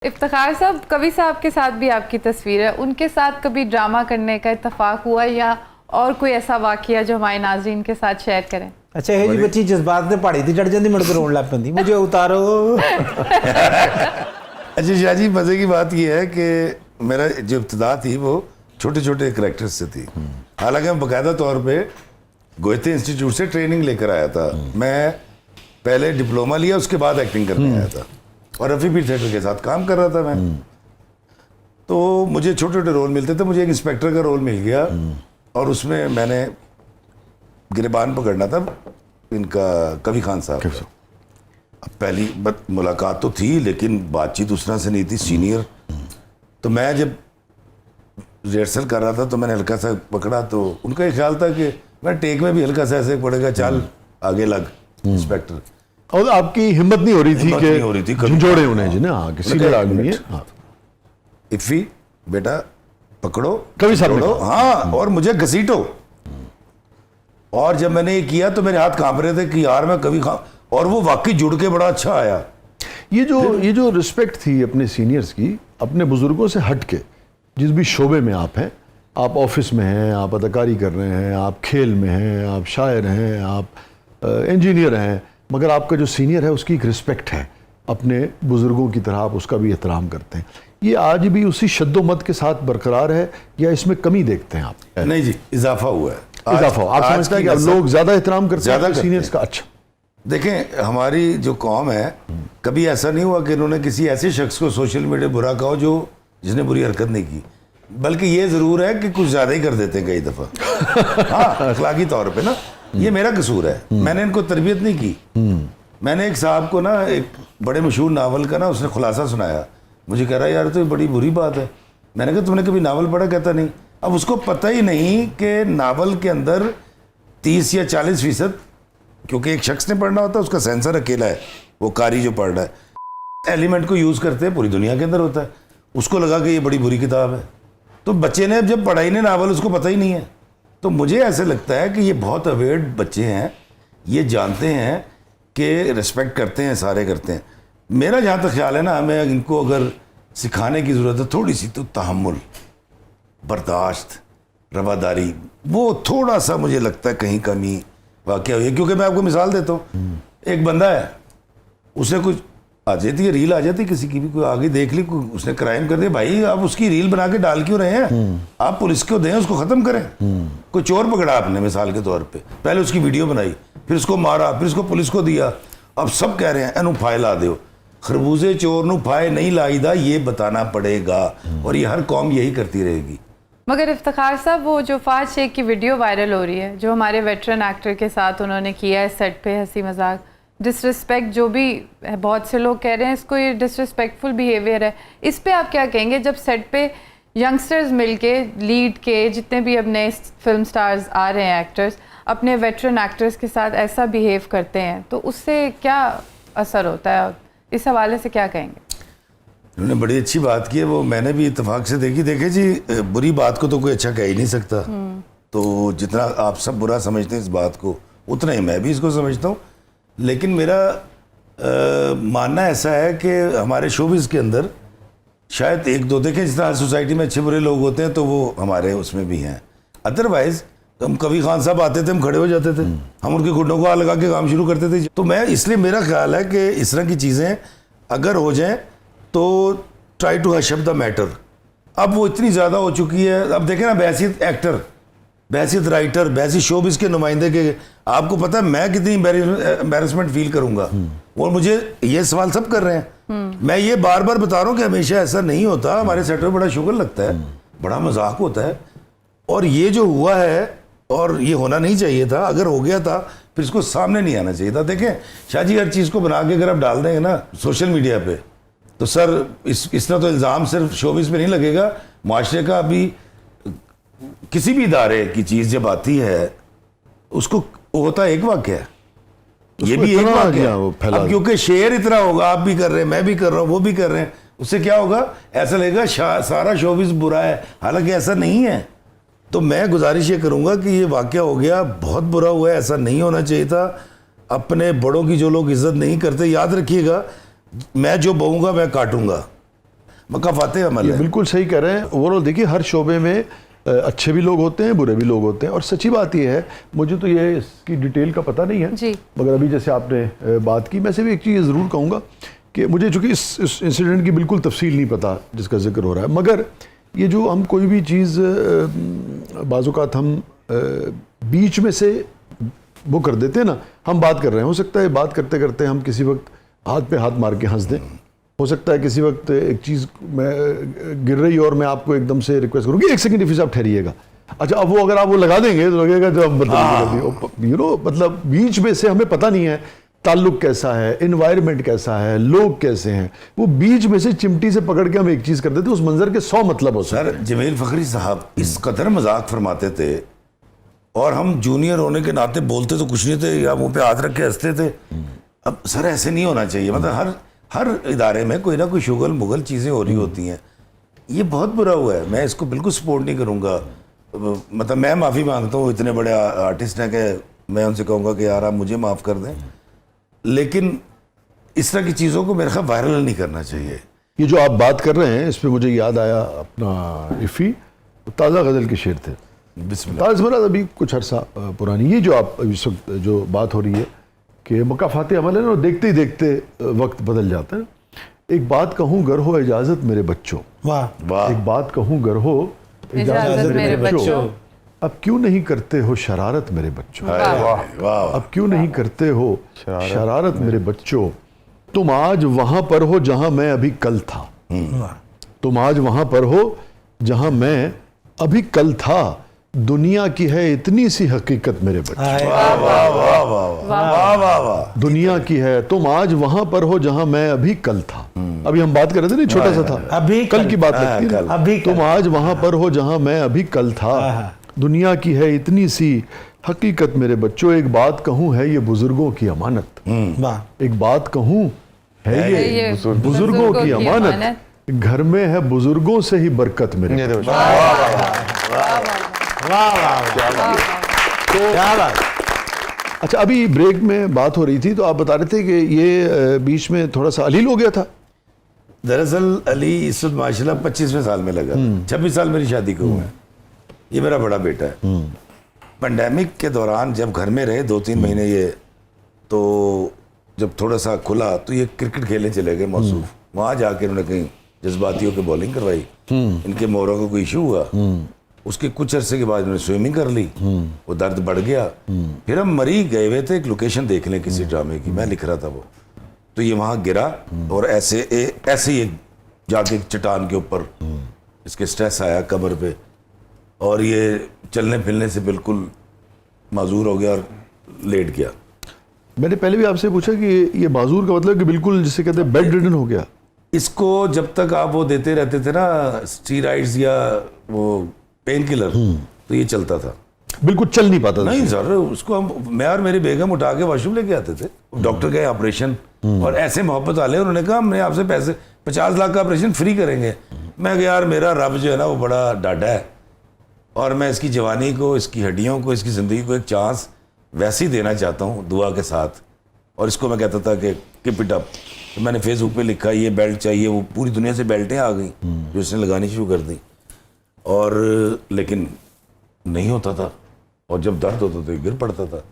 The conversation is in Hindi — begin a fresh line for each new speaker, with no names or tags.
इफ्तिखार साहब, कवि साहब के साथ भी आपकी तस्वीर है, उनके साथ कभी ड्रामा करने का इत्तेफाक हुआ या और कोई ऐसा वाकया जो हमारे नाज़रीन के साथ शेयर करें?
अच्छा है जी, बच्ची जज्बात ने पहाड़ी थी चढ़ जाती, मुड़ के रोन लग पैंदी, मुझे उतारो।
अच्छा शाह जी, मज़े की बात यह है कि मेरा जो इब्तिदा थी वो छोटे छोटे करैक्टर्स से थी। हालांकि मैं बाकायदा तौर पे गोयते इंस्टीट्यूट से ट्रेनिंग लेकर आया था। मैं पहले डिप्लोमा लिया, उसके बाद एक्टिंग करने आया था और रफ़ी पीर थिएटर के साथ काम कर रहा था मैं। तो मुझे छोटे छोटे रोल मिलते थे। मुझे एक इंस्पेक्टर का रोल मिल गया और उसमें मैंने गिरबान पकड़ना था इनका कवि खान साहब का। अब पहली मुलाकात तो थी लेकिन बातचीत उस तरह से नहीं थी, सीनियर। तो मैं जब रिहर्सल कर रहा था तो मैंने हल्का सा पकड़ा, तो उनका ये ख्याल था कि मैं टेक में भी हल्का सा ऐसे पड़ेगा, चल आगे लग इंस्पेक्टर।
और आपकी हिम्मत नहीं हो रही थी कि झंझोड़े उन्हें जी ना सीनियर आदमी है। हाँ।
इफ़ी बेटा पकड़ो,
कवि साहब ने
हाँ, और मुझे घसीटो। और जब मैंने ये किया तो मेरे हाथ कांप रहे थे कि यार मैं कवि खान, और वो वाकई जुड़ के बड़ा अच्छा आया।
ये जो रिस्पेक्ट थी अपने सीनियर्स की, अपने बुजुर्गों से हट के जिस भी शोबे में आप हैं, आप ऑफिस में हैं, आप अदाकारी कर रहे हैं, आप खेल में हैं, आप शायर हैं, आप इंजीनियर हैं, मगर आपका जो सीनियर है उसकी एक रिस्पेक्ट है, अपने बुजुर्गों की तरह आप उसका भी एहतराम करते हैं। ये आज भी उसी शद्दोमत के साथ बरकरार है या इसमें कमी देखते हैं आप?
नहीं जी, इजाफा हुआ है।
इजाफा आप समझते हैं कि अब लोग ज्यादा एहतराम करते हैं सीनियर्स का? अच्छा
देखें, हमारी जो कौम है, कभी ऐसा नहीं हुआ कि इन्होंने किसी ऐसे शख्स को सोशल मीडिया बुरा कहा जो जिसने बुरी हरकत नहीं की। बल्कि ये ज़रूर है कि कुछ ज़्यादा ही कर देते हैं कई दफ़ा। हाँ, अखलाकी तौर पे ना, ये मेरा कसूर है, मैंने इनको तरबियत नहीं की। मैंने एक साहब को ना एक बड़े मशहूर नावल का ना उसने खुलासा सुनाया, मुझे कह रहा है यार तो ये बड़ी बुरी बात है। मैंने कहा तुमने कभी नावल पढ़ा? कहता नहीं। अब उसको पता ही नहीं कि नावल के अंदर 30 या 40%, क्योंकि एक शख्स ने पढ़ना होता है, उसका सेंसर अकेला है, वो कारी जो पढ़ रहा है, एलिमेंट को यूज़ करते हैं पूरी दुनिया के अंदर होता है। उसको लगा कि ये बड़ी बुरी किताब है। तो बच्चे ने जब पढ़ाई ने नावल, उसको पता ही नहीं है। तो मुझे ऐसे लगता है कि ये बहुत अवेयर्ड बच्चे हैं, ये जानते हैं कि रिस्पेक्ट करते हैं, सारे करते हैं। मेरा जहाँ तक ख्याल है ना, हमें इनको अगर सिखाने की ज़रूरत है थोड़ी सी, तो तहम्मुल, बर्दाश्त, रवादारी, वो थोड़ा सा मुझे लगता है कहीं कमी वाक़या हुई है। क्योंकि मैं आपको मिसाल देता हूँ, एक बंदा है, उसने कुछ आ जाती है, रील आ जाती है किसी की भी, कोई आगे देख ली, उसने क्राइम कर दिया, भाई आप उसकी रील बना के डाल क्यों रहे हैं? आप पुलिस को दें, उसको ख़त्म करें। कोई चोर पकड़ा आपने मिसाल के तौर पे, पहले उसकी वीडियो बनाई, फिर उसको मारा, फिर उसको पुलिस को दिया। अब सब कह रहे हैं एनू फाए ला दो, खरबूजे चोर नू फाए नहीं लाईदा, ये बताना पड़ेगा। और ये हर कौम यही करती रहेगी।
मगर इफ्तिखार साहब, वो जो फाज शेख की वीडियो वायरल हो रही है, जो हमारे वेटरन एक्टर के साथ उन्होंने किया है सेट पे, हंसी मजाक, डिसरिस्पेक्ट जो भी है, बहुत से लोग कह रहे हैं इसको ये डिसरिस्पेक्टफुल बिहेवियर है, इस पे आप क्या कहेंगे? जब सेट पे यंगस्टर्स मिलके, लीड के जितने भी अब नए फिल्म स्टार्स आ रहे हैं, एक्टर्स, अपने वेटरन एक्टर्स के साथ ऐसा बिहेव करते हैं, तो उससे क्या असर होता है? इस हवाले से क्या कहेंगे?
उन्होंने बड़ी अच्छी बात की है, वो मैंने भी इत्तेफाक से देखी। देखे जी, बुरी बात को तो कोई अच्छा कह ही नहीं सकता। तो जितना आप सब बुरा समझते हैं इस बात को, उतना ही मैं भी इसको समझता हूँ। लेकिन मेरा मानना ऐसा है कि हमारे शोबिज़ के अंदर शायद एक दो, देखें जिस तरह सोसाइटी में अच्छे बुरे लोग होते हैं तो वो हमारे उसमें भी हैं। अदरवाइज़ हम कभी खान साहब आते थे, हम खड़े हो जाते थे, हम उनके घुटनों को हाथ लगा के काम शुरू करते थे। तो मैं इसलिए मेरा ख्याल है कि इस तरह की चीज़ें अगर हो जाएं तो try to hush up the matter. अब वो इतनी ज़्यादा हो चुकी है। अब देखें ना, बहसीत एक्टर, बहसीत राइटर, बहसीत शोबिज़ के नुमाइंदे के, आपको पता है मैं कितनी एम्बैरेसमेंट फील करूँगा। और मुझे ये सवाल सब कर रहे हैं। मैं ये बार बार बता रहा हूँ कि हमेशा ऐसा नहीं होता। हमारे सेट में बड़ा शुगर लगता है, बड़ा मजाक होता है, और ये जो हुआ है, और ये होना नहीं चाहिए था। अगर हो गया था फिर इसको सामने नहीं आना चाहिए था। देखें शाह जी, हर चीज़ को बना के अगर आप डाल देंगे ना सोशल मीडिया पे, तो सर इस तरह तो इल्ज़ाम सिर्फ शोबिज़ पे नहीं लगेगा, माशरे का भी किसी भी इदारे की चीज़ जब आती है उसको होता एक वाक़या है, ये भी एक वाक़या है। अब क्योंकि शेयर इतना होगा, आप भी कर रहे हैं, मैं भी कर रहा हूँ, वो भी कर रहे हैं, उससे क्या होगा? ऐसा लगेगा सारा शोबिज़ बुरा है, हालांकि ऐसा नहीं है। तो मैं गुजारिश ये करूँगा कि ये वाक़या हो गया, बहुत बुरा हुआ है, ऐसा नहीं होना चाहिए था। अपने बड़ों की जो लोग इज़्ज़त नहीं करते, याद रखिएगा, मैं जो बोऊँगा मैं काटूँगा। मकाफाते अमल
ये
है।
बिल्कुल सही कह रहे हैं। ओवरऑल देखिए हर शोबे में अच्छे भी लोग होते हैं, बुरे भी लोग होते हैं। और सच्ची बात ये है, मुझे तो ये इसकी डिटेल का पता नहीं है
जी।
मगर अभी जैसे आपने बात की, मैं से भी एक चीज़ ज़रूर कहूँगा कि मुझे चूँकि इस इंसिडेंट की बिल्कुल तफसील नहीं पता जिसका जिक्र हो रहा है, मगर ये जो हम कोई भी चीज़ बाज़-औक़ात हम बीच में से वो कर देते हैं ना, हम बात कर रहे हैं, हो सकता है बात करते करते हम किसी वक्त हाथ पे हाथ मार के हंस दें, हो सकता है किसी वक्त एक चीज़ में गिर रही और मैं आपको एकदम से रिक्वेस्ट करूँगी 1 सेकंड प्लीज आप ठहरिएगा। अच्छा, अब वो अगर आप वो लगा देंगे तो लगेगा जो मतलब बीच में से हमें पता नहीं है ताल्लुक कैसा है, इन्वायरमेंट कैसा है, लोग कैसे हैं, वो बीच में से चिमटी से पकड़ के हम एक चीज़ कर देते, उस मंजर के 100 मतलब हो सकते हैं।
सर जमील फखरी साहब इस कदर मजाक फरमाते थे और हम जूनियर होने के नाते बोलते तो कुछ नहीं थे या मुंह पे हाथ रख के हंसते थे। अब सर ऐसे नहीं होना चाहिए, मतलब हर इदारे में कोई ना कोई शुगल मुगल चीज़ें हो रही होती हैं। ये बहुत बुरा हुआ है, मैं इसको बिल्कुल सपोर्ट नहीं करूँगा। मतलब मैं माफ़ी मांगता हूँ, इतने बड़े आर्टिस्ट हैं कि मैं उनसे कहूँगा कि यार आप मुझे माफ़ कर दें, लेकिन इस तरह की चीज़ों को मेरे ख्याल वायरल नहीं करना चाहिए।
ये जो आप बात कर रहे हैं इस पे मुझे याद आया अपना इफ़ी ताज़ा गज़ल के शेर थे,
बिस्मिल्लाह।
ताज़ अभी कुछ अर्सा पुरानी। ये जो आप इस वक्त जो बात हो रही है कि मकाफाते अमल है ना, देखते ही देखते वक्त बदल जाता है। एक बात कहूँ गर हो इजाज़त मेरे बच्चों,
वाह
वाह
एक बात कहूँ गर हो
इजाज़त मेरे बच्चों,
अब क्यों नहीं करते हो शरारत मेरे बच्चों,
वाह वाह।
अब क्यों नहीं करते हो शरारत मेरे बच्चों, तुम आज वहां पर हो जहां मैं अभी कल था,
वाह
तुम आज वहां पर हो जहां मैं अभी कल था, दुनिया की है इतनी सी हकीकत मेरे बच्चों,
हाय,
वाह वाह वाह वाह वाह वाह वाह।
दुनिया की है, तुम आज वहां पर हो जहां मैं अभी कल था। अभी हम बात कर रहे थे ना, छोटा सा था,
अभी
कल की बात
हाँ,
लगती है
कल।
ना।
अभी
तुम आज वहां पर हो जहां मैं अभी कल था,
हाँ।
दुनिया की है इतनी सी हकीकत मेरे बच्चों, एक बात कहूँ है ये बुजुर्गों की अमानत,
वाह
एक बात कहूँ है ये बुजुर्गों की अमानत, घर में है बुजुर्गों से ही बरकत मेरे बच्चों।
वाह वाह क्या बात।
अच्छा, अभी ब्रेक में बात हो रही थी तो आप बता रहे थे कि ये बीच में थोड़ा सा अलील हो गया था।
दरअसल अली इस वक्त माशाल्लाह 25वें साल में लगा, 26 साल मेरी शादी को हुआ है। ये मेरा बड़ा बेटा है। पेंडेमिक के दौरान जब घर में रहे 2-3 महीने ये, तो जब थोड़ा सा खुला तो ये क्रिकेट खेलने चले गए मौसूफ। वहाँ जाके उन्होंने कहीं जज्बातियों की बॉलिंग करवाई, इनके मोरों को कोई इशू हुआ, उसके कुछ अरसे के बाद उन्होंने स्विमिंग कर ली, वो दर्द बढ़ गया। फिर हम मरी गए हुए थे एक लोकेशन देखने किसी ड्रामे की, मैं लिख रहा था वो, तो ये वहाँ गिरा और ऐसे ही जाके चट्टान के ऊपर इसके स्ट्रेस आया कमर पे और ये चलने फिरने से बिल्कुल माजूर हो गया और लेट गया।
मैंने पहले भी आपसे पूछा कि ये माजूर का मतलब कि बिल्कुल जिसे कहते हैं बेड रिडन हो गया।
इसको जब तक आप वो देते रहते थे ना स्टीरॉइड्स या वो पेन किलर, तो ये चलता था,
बिल्कुल चल नहीं पाता था।
नहीं सर, उसको मैं और मेरी बेगम उठा के वॉशरूम लेके आते थे। डॉक्टर गए ऑपरेशन और ऐसे मोहब्बत वाले, उन्होंने कहा हमने आपसे पैसे 50 लाख का ऑपरेशन फ्री करेंगे। मैं कहा यार मेरा रब जो है ना वो बड़ा डाढ़ा है और मैं इसकी जवानी को, इसकी हड्डियों को, इसकी ज़िंदगी को एक चांस वैसे ही देना चाहता हूँ दुआ के साथ। और इसको मैं कहता था कि कीप इट अप। तो मैंने फेसबुक पे लिखा ये बेल्ट चाहिए, वो पूरी दुनिया से बेल्टें आ गई जो इसने लगानी शुरू कर दी, और लेकिन नहीं होता था और जब दर्द होता था तो गिर पड़ता था।